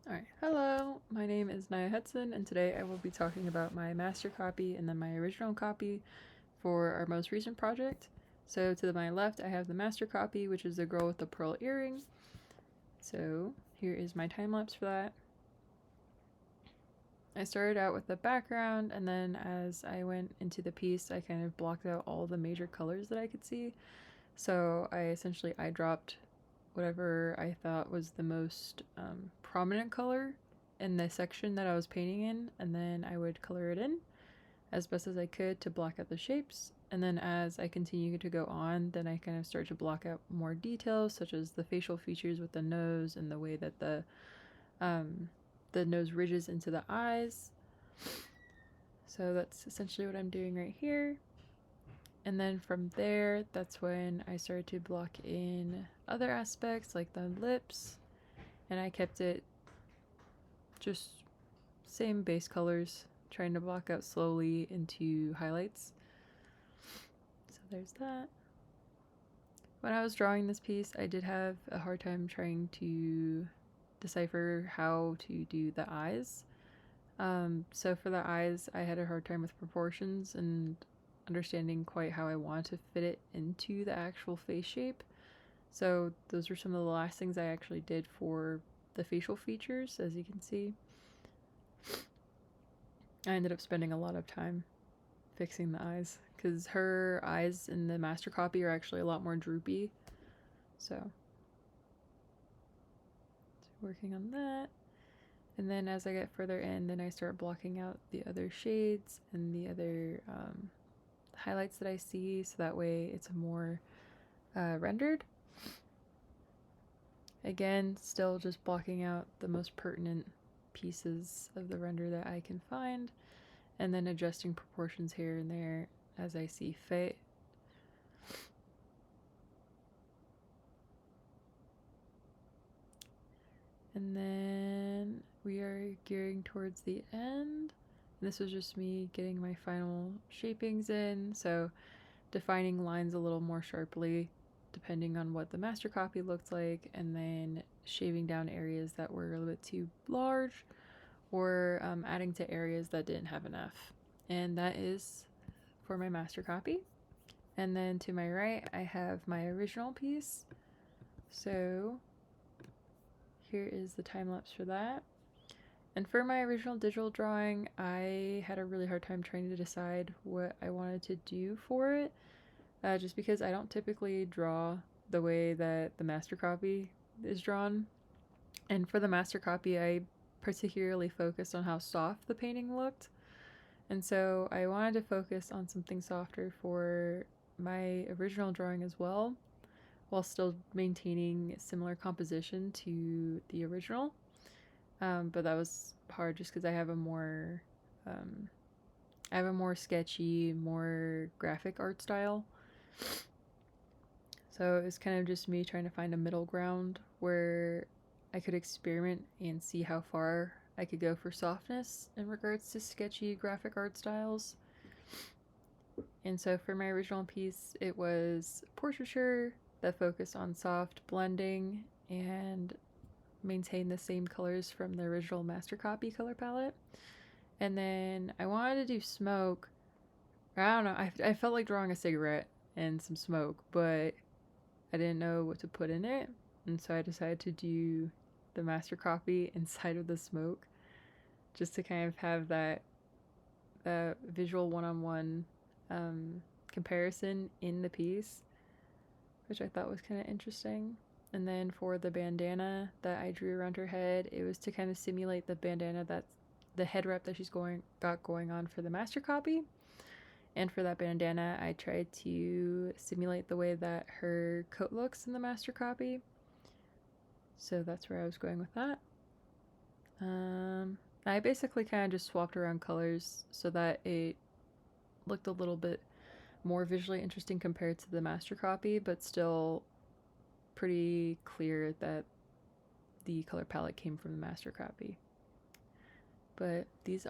Alright, hello, my name is Naya Hudson, and today I will be talking about my master copy and then my original copy for our most recent project. So to my left I have the master copy, which is the girl with the pearl earring. So here is my time lapse for that. I started out with the background, and then as I went into the piece I kind of blocked out all the major colors that I could see. So I essentially eye dropped whatever I thought was the most prominent color in the section that I was painting in, and then I would color it in as best as I could to block out the shapes. And then as I continue to go on, then I kind of start to block out more details, such as the facial features with the nose and the way that the nose ridges into the eyes. So that's essentially what I'm doing right here. And then from there, that's when I started to block in other aspects like the lips, and I kept it just same base colors, trying to block out slowly into highlights. So there's that. When I was drawing this piece, I did have a hard time trying to decipher how to do the eyes. So for the eyes, I had a hard time with proportions and understanding quite how I wanted to fit it into the actual face shape. So those were some of the last things I actually did for the facial features, as you can see. I ended up spending a lot of time fixing the eyes because her eyes in the master copy are actually a lot more droopy. So working on that. And then as I get further in, then I start blocking out the other shades and the other highlights that I see, so that way it's more rendered. Again, still just blocking out the most pertinent pieces of the render that I can find, and then adjusting proportions here and there as I see fit. And then we are gearing towards the end. This was just me getting my final shapings in, so defining lines a little more sharply depending on what the master copy looked like, and then shaving down areas that were a little bit too large, or adding to areas that didn't have enough. And that is for my master copy. And then to my right, I have my original piece. So here is the time lapse for that. And for my original digital drawing, I had a really hard time trying to decide what I wanted to do for it, just because I don't typically draw the way that the master copy is drawn. And for the master copy, I particularly focused on how soft the painting looked. And so I wanted to focus on something softer for my original drawing as well, while still maintaining similar composition to the original. But that was hard just because um, I have a more sketchy, more graphic art style. So it was kind of just me trying to find a middle ground where I could experiment and see how far I could go for softness in regards to sketchy graphic art styles. And so for my original piece, it was portraiture that focused on soft blending and maintained the same colors from the original master copy color palette. And then I wanted to do smoke. I don't know, I felt like drawing a cigarette and some smoke, but I didn't know what to put in it. And so I decided to do the master copy inside of the smoke, just to kind of have that visual one-on-one comparison in the piece, which I thought was kind of interesting. And then for the bandana that I drew around her head, it was to kind of simulate the bandana that's the head wrap that she's got going on for the master copy. And for that bandana, I tried to simulate the way that her coat looks in the master copy. So that's where I was going with that. I basically kind of just swapped around colors so that it looked a little bit more visually interesting compared to the master copy, but still pretty clear that the color palette came from the master copy. But these